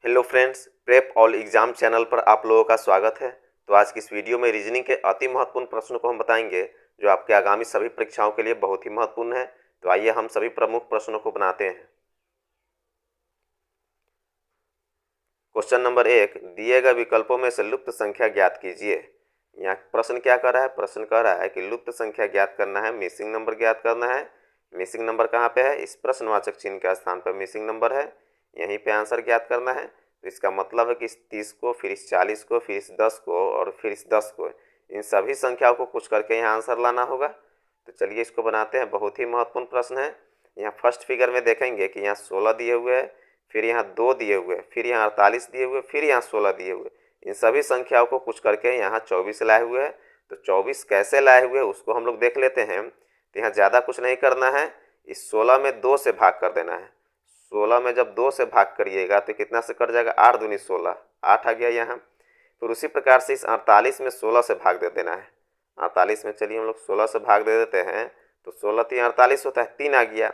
Hello friends, prep all exam channel पर आप लोगों का स्वागत है। तो आज की इस वीडियो में रीजनिंग के अति महत्वपूर्ण प्रश्नों को हम बताएंगे जो आपके आगामी सभी परीक्षाओं के लिए बहुत ही महत्वपूर्ण है। तो आइए हम सभी प्रमुख प्रश्नों को बनाते हैं। क्वेश्चन नंबर 1, दिए गए विकल्पों में से लुप्त संख्या ज्ञात कीजिए। यहाँ प्रश्न क्या कर रहा है? प्रश्न कह रहा है कि लुप्त संख्या ज्ञात करना है, मिसिंग नंबर ज्ञात करना है। मिसिंग नंबर कहाँ पे है? इस प्रश्नवाचक चिन्ह के स्थान पर मिसिंग नंबर है, यहीं पे आंसर ज्ञात करना है। तो इसका मतलब है कि इस 30 को, फिर इस 40 को, फिर इस 10 को और फिर इस 10 को, इन सभी संख्याओं को कुछ करके यहाँ आंसर लाना होगा। तो चलिए इसको बनाते हैं। बहुत ही महत्वपूर्ण प्रश्न है। यहाँ फर्स्ट फिगर में देखेंगे कि यहाँ 16 दिए हुए हैं, फिर यहाँ 2 दिए हुए, फिर यहाँ 48 दिए हुए, फिर यहाँ 16 दिए हुए। इन सभी संख्याओं को कुछ करके यहाँ 24 लाए हुए हैं। तो 24 कैसे लाए हुए उसको हम लोग देख लेते हैं। तो यहाँ ज़्यादा कुछ नहीं करना है, इस 16 में 2 से भाग कर देना है। 16 में जब 2 से भाग करिएगा तो कितना से कट जाएगा? 8 दूनी 16, 8 आ गया यहाँ। फिर उसी प्रकार से इस 48 में 16 से भाग दे देना है। 48 में चलिए हम लोग 16 से भाग दे देते हैं, तो 16 3 48 होता है, 3 आ गया।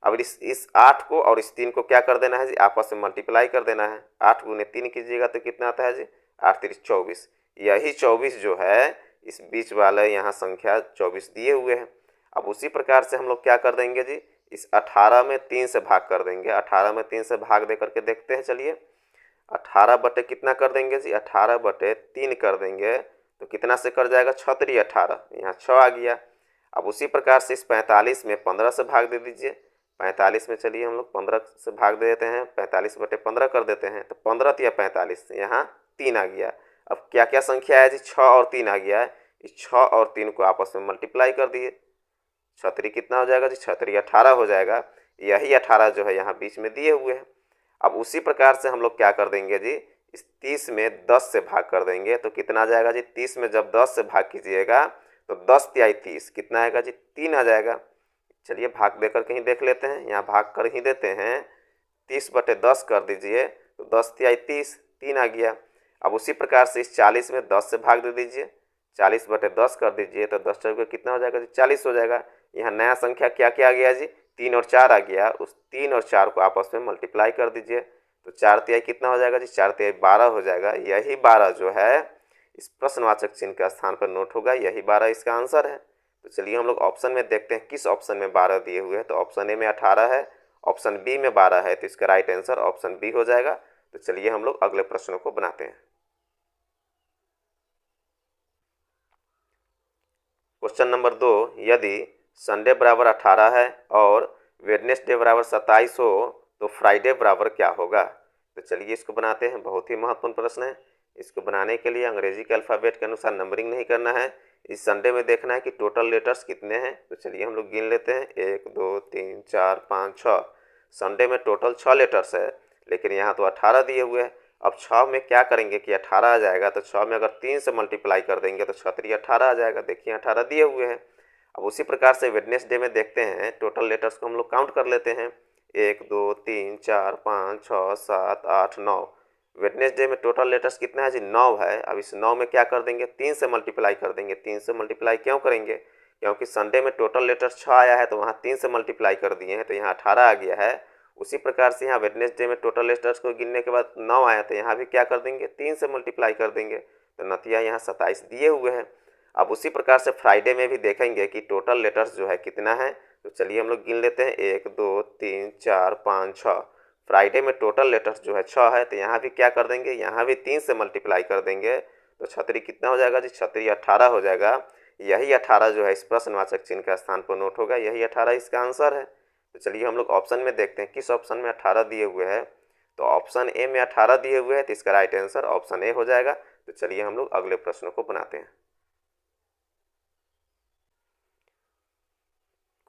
अब इस 8 को और इस 3 को क्या कर देना है जी? आपस में मल्टीप्लाई कर देना है। 8 गुने 3 कीजिएगा तो कितना आता है जी? 8 3 24। यही 24 जो है इस बीच वाले यहाँ संख्या 24 दिए हुए हैं। अब उसी प्रकार से हम लोग क्या कर देंगे जी? इस 18 में 3 से भाग कर देंगे। 18 में 3 से भाग दे करके देखते हैं। चलिए 18 बटे कितना कर देंगे जी? 18 बटे 3 कर देंगे तो कितना से कर जाएगा? 6 3 18, यहाँ 6 आ गया। अब उसी प्रकार से इस 45 में 15 से भाग दे दीजिए। 45 में चलिए हम लोग 15 से भाग दे देते हैं, 45 बटे 15 कर देते हैं। तो 15 या 45, यहाँ 3 आ गया। अब क्या क्या संख्या है जी? 6 और 3 आ गया है। इस 6 और 3 को आपस में मल्टीप्लाई कर दिए। 6 3 कितना हो जाएगा जी? 6 3 18 हो जाएगा। यही 18 जो है यहाँ बीच में दिए हुए हैं। अब उसी प्रकार से हम लोग क्या कर देंगे जी? इस 30 में 10 से भाग कर देंगे तो कितना आ जाएगा जी? 30 में जब 10 से भाग कीजिएगा तो 10 तिहाई 30, कितना आएगा जी? 3 आ जाएगा। चलिए भाग देकर कहीं देख लेते हैं। यहाँ भाग कर ही देते हैं। 30 बटे 10 कर दीजिए तो 10 तिहाई 30, 3 आ गया। अब उसी प्रकार से इस 40 में 10 से भाग दे दीजिए। 40 बटे 10 कर दीजिए तो 10 चौके कितना हो जाएगा जी? 40 हो जाएगा। यहाँ नया संख्या क्या क्या आ गया जी? 3 और 4 आ गया। उस 3 और 4 को आपस में मल्टीप्लाई कर दीजिए तो 4 तिहाई कितना हो जाएगा जी? 4 तिहाई 12 हो जाएगा। यही 12 जो है इस प्रश्नवाचक चिन्ह के स्थान पर नोट होगा। यही 12 इसका आंसर है। तो चलिए हम लोग ऑप्शन में देखते हैं किस ऑप्शन में 12 दिए हुए हैं। तो ऑप्शन ए में 18 है, ऑप्शन बी में 12 है, तो इसका राइट आंसर ऑप्शन बी हो जाएगा। तो चलिए हम लोग अगले प्रश्नों को बनाते हैं। क्वेश्चन नंबर 2, यदि संडे बराबर 18 है और वेडनेसडे बराबर 27 हो तो फ्राइडे बराबर क्या होगा? तो चलिए इसको बनाते हैं। बहुत ही महत्वपूर्ण प्रश्न है। इसको बनाने के लिए अंग्रेजी के अल्फ़ाबेट के अनुसार नंबरिंग नहीं करना है। इस संडे में देखना है कि टोटल लेटर्स कितने हैं। तो चलिए हम लोग गिन लेते हैं, 1 2 3 4 5 6। संडे में टोटल 6 लेटर्स है, लेकिन यहाँ तो 18 दिए हुए हैं। अब 6 में क्या करेंगे कि 18 आ जाएगा, तो 6 में अगर 3 से मल्टीप्लाई कर देंगे तो 6 3 18 आ जाएगा। देखिए 18 दिए हुए हैं। अब उसी प्रकार से वेडनेसडे में देखते हैं, टोटल लेटर्स को हम लोग काउंट कर लेते हैं, 1 2 3 4 5 6 7 8 9। वेडनेसडे में टोटल लेटर्स कितना है जी? 9 है। अब इस 9 में क्या कर देंगे? 3 से मल्टीप्लाई कर देंगे। 3 से मल्टीप्लाई क्यों करेंगे? क्योंकि संडे में टोटल लेटर्स 6 आया है तो वहाँ 3 से मल्टीप्लाई कर दिए हैं तो यहाँ 18 आ गया है। उसी प्रकार से यहाँ वेडनेसडे में टोटल लेटर्स को गिनने के बाद 9 आया तो यहाँ भी क्या कर देंगे? 3 से मल्टीप्लाई कर देंगे तो नतिया यहाँ 27 दिए हुए हैं। अब उसी प्रकार से फ्राइडे में भी देखेंगे कि टोटल लेटर्स जो है कितना है। तो चलिए हम लोग गिन लेते हैं, 1 2 3 4 5 6। फ्राइडे में टोटल लेटर्स जो है 6 है तो यहाँ भी क्या कर देंगे? यहाँ भी 3 से मल्टीप्लाई कर देंगे तो 6 3 कितना हो जाएगा जी? 6 3 18 हो जाएगा। यही 18 जो है इस प्रश्नवाचक चिन्ह का स्थान पर नोट होगा। यही 18 इसका आंसर है। तो चलिए हम लोग ऑप्शन में देखते हैं किस ऑप्शन में 18 दिए हुए हैं। तो ऑप्शन ए में 18 दिए हुए हैं तो इसका राइट आंसर ऑप्शन ए हो जाएगा। तो चलिए हम लोग अगले प्रश्नों को बनाते हैं।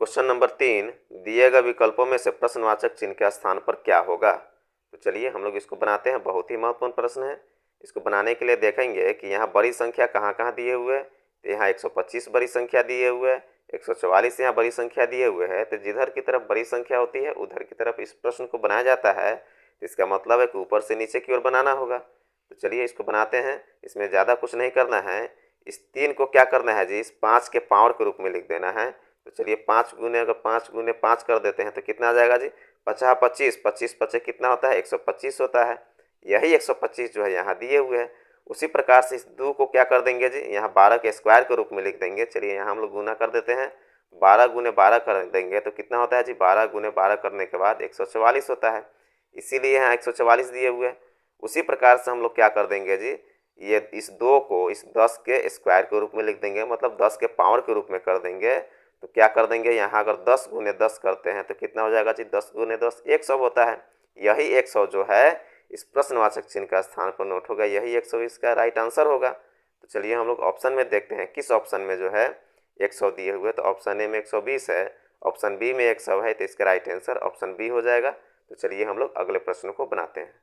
क्वेश्चन नंबर 3, दिए गए विकल्पों में से प्रश्नवाचक चिन्ह के स्थान पर क्या होगा? तो चलिए हम लोग इसको बनाते हैं। बहुत ही महत्वपूर्ण प्रश्न है। इसको बनाने के लिए देखेंगे कि यहाँ बड़ी संख्या कहाँ कहाँ दिए हुए हैं। तो यहाँ 125 बड़ी संख्या दिए हुए है, 144 यहाँ बड़ी संख्या दिए हुए है। तो जिधर की तरफ बड़ी संख्या होती है उधर की तरफ इस प्रश्न को बनाया जाता है। तो इसका मतलब है कि ऊपर से नीचे की ओर बनाना होगा। तो चलिए इसको बनाते हैं। इसमें ज़्यादा कुछ नहीं करना है। इस 3 को क्या करना है जी? इस 5 के पावर के रूप में लिख देना है। तो चलिए 5 गुने अगर 5 गुने 5 कर देते हैं तो कितना आ जाएगा जी? 50 25, 25 25 कितना होता है? 125 होता है। यही 125 जो है यहाँ दिए हुए हैं। उसी प्रकार से इस 2 को क्या कर देंगे जी, यहाँ 12 के स्क्वायर के रूप में लिख देंगे। चलिए यहाँ हम लोग गुना कर देते हैं, 12 गुने 12 कर देंगे तो कितना होता है जी, 12 गुने 12 करने के बाद 144 होता है, इसीलिए यहाँ 144 दिए हुए हैं। उसी प्रकार से हम लोग क्या कर देंगे जी, ये इस 2 को इस 10 के स्क्वायर के रूप में लिख देंगे, मतलब 10 के पावर के रूप में कर देंगे। तो क्या कर देंगे, यहाँ अगर 10 गुने 10 करते हैं तो कितना हो जाएगा जी, 10 गुने 10 100 होता है। यही 100 जो है इस प्रश्नवाचक चिन्ह का स्थान पर नोट होगा, यही 100 इसका राइट आंसर होगा। तो चलिए हम लोग ऑप्शन में देखते हैं किस ऑप्शन में जो है 100 दिए हुए। तो ऑप्शन ए में 120 है, ऑप्शन बी में 100 है, तो इसका राइट आंसर ऑप्शन बी हो जाएगा। तो चलिए हम लोग अगले प्रश्न को बनाते हैं।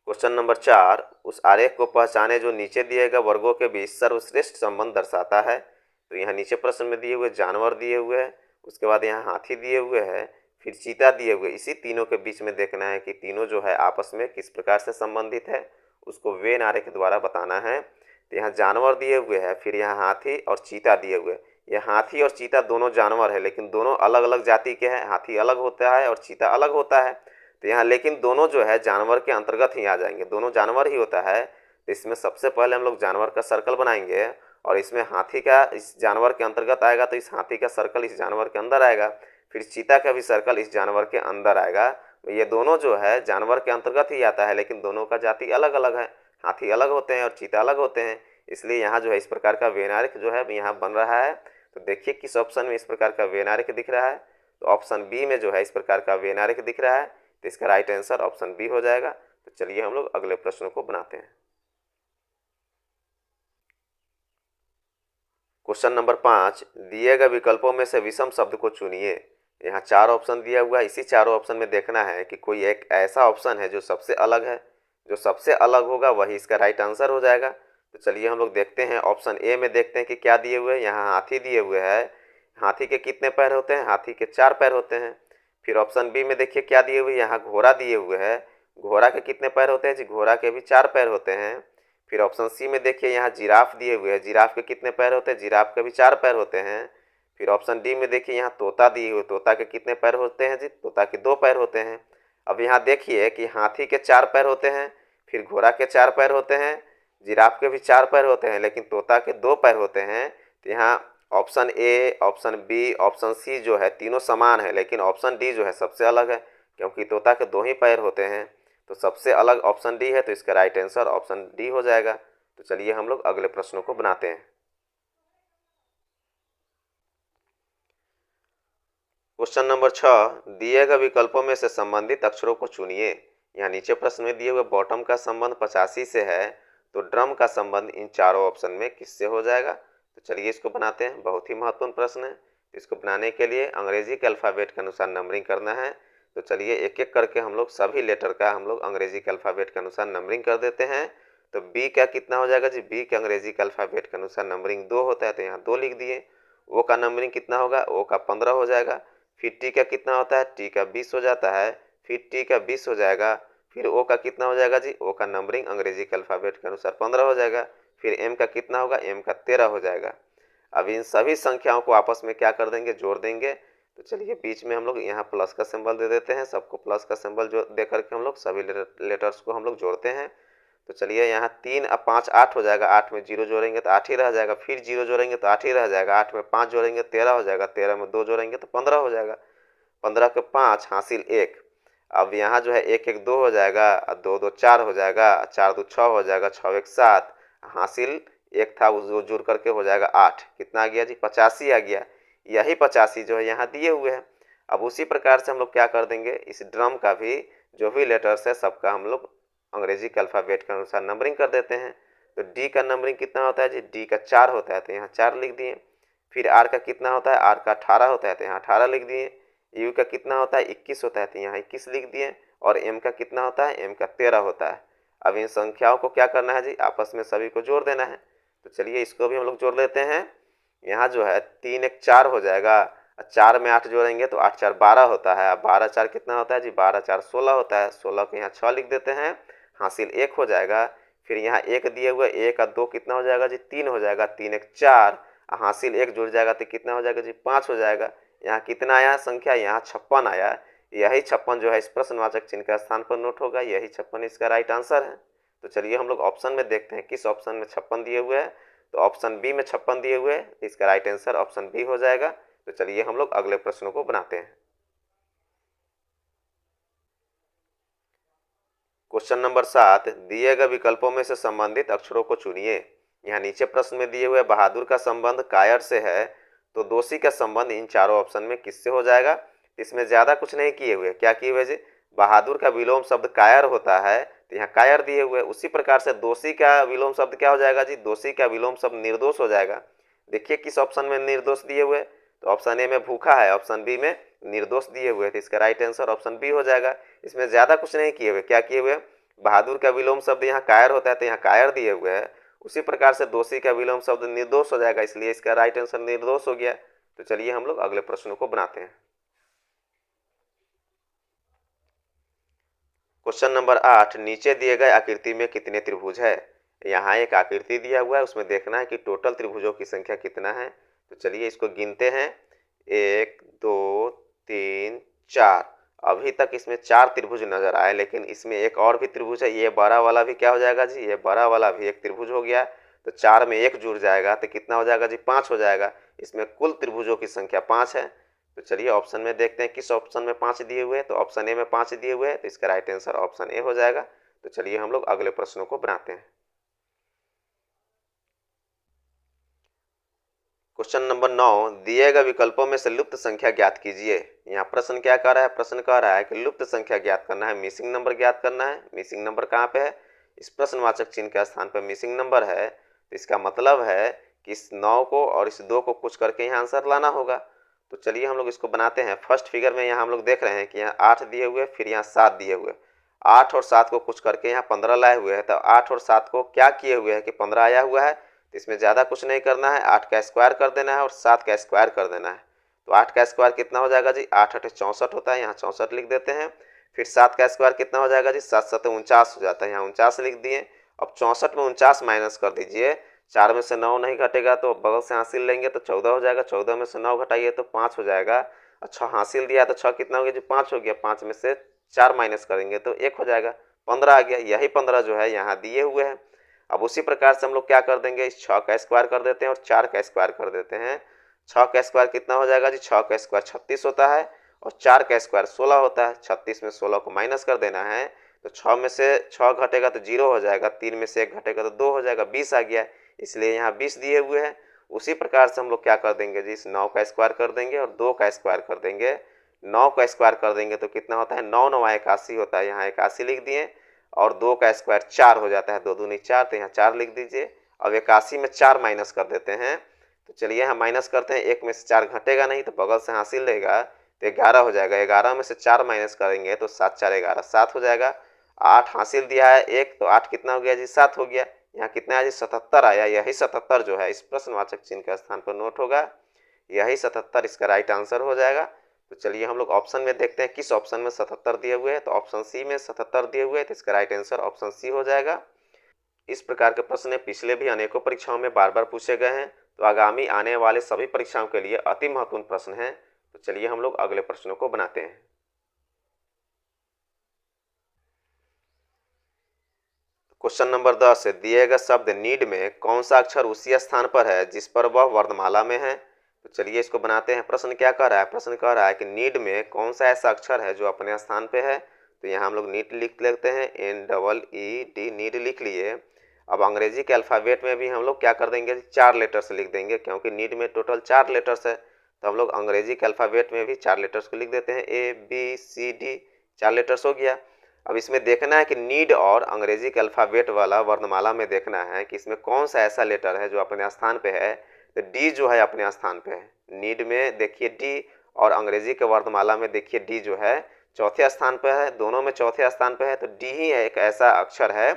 क्वेश्चन नंबर 4, उस आरेख को पहचाने जो नीचे दिए गए वर्गों के बीच सर्वश्रेष्ठ संबंध दर्शाता है। तो यहाँ नीचे प्रश्न में दिए हुए जानवर दिए हुए हैं, उसके बाद यहाँ हाथी दिए हुए हैं, फिर चीता दिए हुए। इसी तीनों के बीच में देखना है कि तीनों जो है आपस में किस प्रकार से संबंधित है, उसको वेन आरेख द्वारा बताना है। तो यहाँ जानवर दिए हुए हैं, फिर यहाँ हाथी और चीता दिए हुए। ये हाथी और चीता दोनों जानवर है, लेकिन दोनों अलग अलग जाति के हैं। हाथी अलग होता है और चीता अलग होता है। तो यहाँ लेकिन दोनों जो है जानवर के अंतर्गत ही आ जाएंगे, दोनों जानवर ही होता है। तो इसमें सबसे पहले हम लोग जानवर का सर्कल बनाएंगे, और इसमें हाथी का इस जानवर के अंतर्गत आएगा, तो इस हाथी का सर्कल इस जानवर के अंदर आएगा। फिर चीता का भी सर्कल इस जानवर के अंदर आएगा। तो ये दोनों जो है जानवर के अंतर्गत ही आता है, लेकिन दोनों का जाति अलग अलग है। हाथी अलग होते हैं और चीता अलग होते हैं, इसलिए यहाँ जो है इस प्रकार का वेन आरेख जो है यहाँ बन रहा है। तो देखिए किस ऑप्शन में इस प्रकार का वेन आरेख दिख रहा है। तो ऑप्शन बी में जो है इस प्रकार का वेन आरेख दिख रहा है, तो इसका राइट आंसर ऑप्शन बी हो जाएगा। तो चलिए हम लोग अगले प्रश्न को बनाते हैं। क्वेश्चन नंबर 5, दिए गए विकल्पों में से विषम शब्द को चुनिए। यहाँ 4 ऑप्शन दिया हुआ है, इसी चारों ऑप्शन में देखना है कि कोई एक ऐसा ऑप्शन है जो सबसे अलग है। जो सबसे अलग होगा वही इसका राइट आंसर हो जाएगा। तो चलिए हम लोग देखते हैं, ऑप्शन ए में देखते हैं कि क्या दिए हुए हैं। यहाँ हाथी दिए हुए हैं, हाथी के कितने पैर होते हैं, हाथी के 4 पैर होते हैं। फिर ऑप्शन बी में देखिए क्या दिए हुए, यहाँ घोड़ा दिए हुए हैं, घोड़ा के कितने पैर होते हैं जी, घोड़ा के भी 4 पैर होते हैं। फिर ऑप्शन सी में देखिए यहाँ जिराफ दिए हुए हैं, जिराफ के कितने पैर होते हैं, जिराफ के भी 4 पैर होते हैं। फिर ऑप्शन डी में देखिए यहाँ तोता दिए हुए, तोता के कितने पैर होते हैं जी, तोता के 2 पैर होते हैं। अब यहाँ देखिए कि हाथी के 4 पैर होते हैं, फिर घोड़ा के 4 पैर होते हैं, जिराफ के भी 4 पैर होते हैं, लेकिन तोता के 2 पैर होते हैं। तो यहाँ option A, option B, option C जो है तीनों समान है, लेकिन ऑप्शन डी जो है सबसे अलग है, क्योंकि तोता के 2 ही पैर होते हैं। तो सबसे अलग ऑप्शन डी है, तो इसका राइट आंसर ऑप्शन डी हो जाएगा। तो चलिए हम लोग अगले प्रश्नों को बनाते हैं। क्वेश्चन नंबर 6, दिए गए विकल्पों में से संबंधित अक्षरों को चुनिए। यहाँ नीचे प्रश्न में दिए हुए बॉटम का संबंध 85 से है, तो ड्रम का संबंध इन चारों ऑप्शन में किससे हो जाएगा। तो चलिए इसको बनाते हैं, बहुत ही महत्वपूर्ण प्रश्न है। इसको बनाने के लिए अंग्रेजी के अल्फ़ाबेट के अनुसार नंबरिंग करना है। तो चलिए एक एक करके हम लोग सभी लेटर का हम लोग अंग्रेजी के अल्फ़ाबेट के अनुसार नंबरिंग कर देते हैं। तो बी का कितना हो जाएगा जी, बी के अंग्रेजी के अल्फ़ाबेट के अनुसार नंबरिंग 2 होता है, तो यहाँ 2 लिख दिए। ओ का नंबरिंग कितना होगा, ओ का 15 हो जाएगा। फिर टी का कितना होता है, टी का 20 हो जाता है, फिर टी का 20 हो जाएगा। फिर ओ का कितना हो जाएगा जी, ओ का नंबरिंग अंग्रेजी के अल्फ़ाबेट के अनुसार 15 हो जाएगा। फिर एम का कितना होगा, एम का 13 हो जाएगा। अब इन सभी संख्याओं को आपस में क्या कर देंगे, जोड़ देंगे। तो चलिए बीच में हम लोग यहाँ प्लस का सिंबल दे देते हैं, सबको प्लस का सिंबल जो दे करके हम लोग सभी लेटर्स को हम लोग जोड़ते हैं। तो चलिए यहाँ 3 और 5 8 हो जाएगा, 8 में 0 जोड़ेंगे तो 8 ही रह जाएगा, फिर 0 जोड़ेंगे तो 8 ही रह जाएगा, 8 में 5 जोड़ेंगे 13 हो जाएगा, 13 में 2 जोड़ेंगे तो 15 हो जाएगा, 15 के 5 हासिल 1। अब यहाँ जो है 1 1 2 हो जाएगा, 2 2 4 हो जाएगा, 4 2 6 हो जाएगा, 6 1 7, हासिल 1 था वो जुड़ करके हो जाएगा 8। कितना आ गया जी, 85 आ गया। यही 85 जो है यहाँ दिए हुए हैं। अब उसी प्रकार से हम लोग क्या कर देंगे, इस ड्रम का भी जो भी लेटर्स है सबका हम लोग अंग्रेजी के अल्फ़ाबेट के अनुसार नंबरिंग कर देते हैं। तो डी का नंबरिंग कितना होता है जी, डी का 4 होता है, तो यहाँ 4 लिख दिए। फिर आर का कितना होता है, आर का 18 होता है, तो यहाँ 18 लिख दिए। यू का कितना होता है, 21 होता है, तो यहाँ 21 लिख दिए। और एम का कितना होता है, एम का 13 होता है। अब इन संख्याओं को क्या करना है जी, आपस में सभी को जोड़ देना है। तो चलिए इसको भी हम लोग जोड़ लेते हैं। यहाँ जो है 3 1 4 हो जाएगा, 4 में 8 जोड़ेंगे तो 8 4 12 होता है। 12 4 कितना होता है जी, 12 4 16 होता है। 16 को यहाँ 6 लिख देते हैं, हासिल 1 हो जाएगा। फिर यहाँ 1 दिए हुए, 1 और 2 कितना हो जाएगा जी, 3 हो जाएगा, 3 1 4, हासिल 1 जुड़ जाएगा तो कितना हो जाएगा जी, 5 हो जाएगा। यहाँ कितना आया संख्या, यहाँ 56 आया। यही 56 जो है इस प्रश्नवाचक चिन्ह का स्थान पर नोट होगा, यही 56 इसका राइट आंसर है। तो चलिए हम लोग ऑप्शन में देखते हैं किस ऑप्शन में 56 दिए हुए हैं। तो ऑप्शन बी में 56 दिए हुए हैं, इसका राइट आंसर ऑप्शन बी हो जाएगा। तो चलिए हम लोग अगले प्रश्नों को बनाते हैं। क्वेश्चन नंबर 7, दिए गए विकल्पों में से संबंधित अक्षरों को चुनिए। यहाँ नीचे प्रश्न में दिए हुए बहादुर का संबंध कायर से है, तो दोषी का संबंध इन चारों ऑप्शन में किससे हो जाएगा। इसमें ज्यादा कुछ नहीं किए हुए, क्या किए हुए जी, बहादुर का विलोम शब्द कायर होता है, तो यहाँ कायर दिए हुए। उसी प्रकार से दोषी का विलोम शब्द क्या हो जाएगा जी, दोषी का विलोम शब्द निर्दोष हो जाएगा। देखिए किस ऑप्शन में निर्दोष दिए हुए, तो ऑप्शन ए में भूखा है, ऑप्शन बी में निर्दोष दिए हुए, तो इसका राइट आंसर ऑप्शन बी हो जाएगा। इसमें ज्यादा कुछ नहीं किए हुए, क्या किए हुए, बहादुर का विलोम शब्द यहाँ कायर होता है, तो यहाँ कायर दिए हुए है। उसी प्रकार से दोषी का विलोम शब्द निर्दोष हो जाएगा, इसलिए इसका राइट आंसर निर्दोष हो गया। तो चलिए हम लोग अगले प्रश्नों को बनाते हैं। क्वेश्चन नंबर 8, नीचे दिए गए आकृति में कितने त्रिभुज है। यहाँ एक आकृति दिया हुआ है, उसमें देखना है कि टोटल त्रिभुजों की संख्या कितना है। तो चलिए इसको गिनते हैं, 1 2 3 4। अभी तक इसमें 4 त्रिभुज नजर आए, लेकिन इसमें एक और भी त्रिभुज है, ये बड़ा वाला भी क्या हो जाएगा जी, ये बड़ा वाला भी एक त्रिभुज हो गया। तो 4 में 1 जुड़ जाएगा, तो कितना हो जाएगा जी, 5 हो जाएगा। इसमें कुल त्रिभुजों की संख्या 5 है। तो चलिए ऑप्शन में देखते हैं किस ऑप्शन में 5 दिए हुए हैं। तो ऑप्शन ए में 5 दिए हुए हैं, तो इसका राइट आंसर ऑप्शन ए हो जाएगा। तो चलिए हम लोग अगले प्रश्नों को बनाते हैं। क्वेश्चन नंबर 9, दिए गए विकल्पों में से लुप्त संख्या ज्ञात कीजिए। यहाँ प्रश्न क्या कह रहा है, प्रश्न कह रहा है कि लुप्त संख्या ज्ञात करना है, मिसिंग नंबर ज्ञात करना है। मिसिंग नंबर कहाँ पे है, इस प्रश्नवाचक चिन्ह के स्थान पर मिसिंग नंबर है। तो इसका मतलब है कि इस 9 को और इस 2 को कुछ करके यहाँ आंसर लाना होगा। तो चलिए हम लोग इसको बनाते हैं। फर्स्ट फिगर में यहाँ हम लोग देख रहे हैं कि यहाँ 8 दिए हुए, फिर यहाँ 7 दिए हुए। 8 और 7 को कुछ करके यहाँ 15 लाए हुए हैं। तो 8 और 7 को क्या किए हुए हैं कि 15 आया हुआ है। इसमें ज़्यादा कुछ नहीं करना है, 8 का स्क्वायर कर देना है और 7 का स्क्वायर कर देना है। तो 8 का स्क्वायर कितना हो जाएगा जी, 8 8 64 होता है, यहाँ 64 लिख देते हैं। फिर 7 का स्क्वायर कितना हो जाएगा जी, 7 7 49 हो जाता है, यहाँ 49 लिख दिए। अब 64 में 49 माइनस कर दीजिए, 4 में से 9 नहीं घटेगा तो बगल से हासिल लेंगे तो 14 हो जाएगा। 14 में से 9 घटाइए तो 5 हो जाएगा। अच्छा हासिल दिया तो 6 कितना हो गया जी, 5 हो गया। 5 में से 4 माइनस करेंगे तो 1 हो जाएगा, 15 आ गया। यही 15 जो है यहाँ दिए हुए हैं। अब उसी प्रकार से हम लोग क्या कर देंगे, इस 6 का स्क्वायर कर देते हैं और 4 का स्क्वायर कर देते हैं। 6 का स्क्वायर कितना हो जाएगा जी, 6 का स्क्वायर 36 होता है और 4 का स्क्वायर 16 होता है। 36 में 16 को माइनस कर देना है, तो 6 में से 6 घटेगा तो 0 हो जाएगा, 3 में से 1 घटेगा तो 2 हो जाएगा, 20 आ गया। इसलिए यहाँ 20 दिए हुए हैं। उसी प्रकार से हम लोग क्या कर देंगे जी, इस 9 का स्क्वायर कर देंगे और 2 का स्क्वायर कर देंगे। 9 का स्क्वायर कर देंगे तो कितना होता है, 9 9 81 होता है, यहाँ 81 लिख दिए। और 2 का स्क्वायर 4 हो जाता है, 2 दूनी 4, तो यहाँ 4 लिख दीजिए। अब 81 में 4 माइनस कर देते हैं। तो चलिए यहाँ माइनस करते हैं, 1 में से 4 घटेगा नहीं तो बगल से हासिल लेगा तो 11 हो जाएगा। 11 में से 4 माइनस करेंगे तो 7 4 11, 7 हो जाएगा। 8 हासिल दिया है 1, तो 8 कितना हो गया जी, 7 हो गया। यहाँ कितना आया जी, 77 आया। यही 77 जो है इस प्रश्नवाचक चिन्ह के स्थान पर नोट होगा, यही 77 इसका राइट आंसर हो जाएगा। तो चलिए हम लोग ऑप्शन में देखते हैं किस ऑप्शन में 77 दिए हुए हैं। तो ऑप्शन सी में 77 दिए हुए हैं, तो इसका राइट आंसर ऑप्शन सी हो जाएगा। इस प्रकार के प्रश्न पिछले भी अनेकों परीक्षाओं में बार बार पूछे गए हैं, तो आगामी आने वाले सभी परीक्षाओं के लिए अति महत्वपूर्ण प्रश्न हैं। तो चलिए हम लोग अगले प्रश्नों को बनाते हैं। क्वेश्चन नंबर 10, दिए गए शब्द नीड में कौन सा अक्षर उसी स्थान पर है जिस पर वह वर्णमाला में है। तो चलिए इसको बनाते हैं। प्रश्न क्या कर रहा है, प्रश्न कह रहा है कि नीड में कौन सा ऐसा अक्षर है जो अपने स्थान पे है। तो यहाँ हम लोग नीड लिख लेते हैं, NEED, नीड लिख लिए। अब अंग्रेजी के अल्फ़ाबेट में भी हम लोग क्या कर देंगे, 4 लेटर्स लिख देंगे, क्योंकि नीड में टोटल 4 लेटर्स है। तो हम लोग अंग्रेजी के अल्फ़ाबेट में भी 4 लेटर्स को लिख देते हैं, ABCD, 4 लेटर्स हो गया। अब इसमें देखना है कि नीड और अंग्रेजी के अल्फ़ाबेट वाला वर्णमाला में देखना है कि इसमें कौन सा ऐसा लेटर है जो अपने स्थान पे है। तो डी जो है अपने स्थान पे है, नीड में देखिए डी, और अंग्रेजी के वर्णमाला में देखिए डी जो है चौथे स्थान पे है, दोनों में चौथे स्थान पे है। तो डी ही एक ऐसा अक्षर है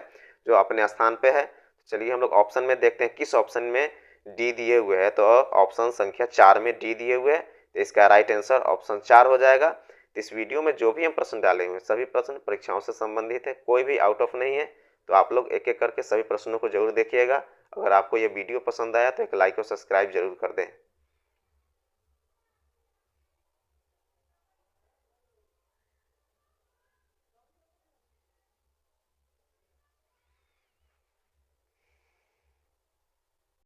जो अपने स्थान पे है। चलिए हम लोग ऑप्शन में देखते हैं किस ऑप्शन में डी दिए हुए हैं। तो ऑप्शन संख्या 4 में डी दिए हुए हैं, तो इसका राइट आंसर ऑप्शन 4 हो जाएगा। इस वीडियो में जो भी हम प्रश्न डाले हुए हैं सभी प्रश्न परीक्षाओं से संबंधित है, कोई भी आउट ऑफ नहीं है। तो आप लोग एक एक करके सभी प्रश्नों को जरूर देखिएगा। अगर आपको ये वीडियो पसंद आया तो एक लाइक और सब्सक्राइब जरूर कर दें।